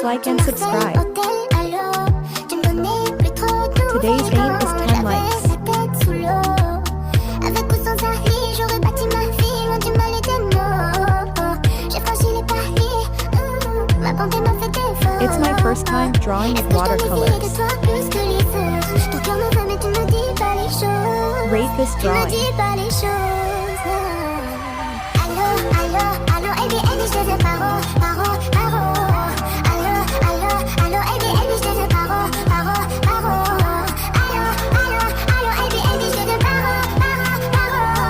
like and subscribe. Today's aim is 10 likes. It's my first time drawing with watercolors. Rate this drawing. Allô, allô, allô, baby, je te parle.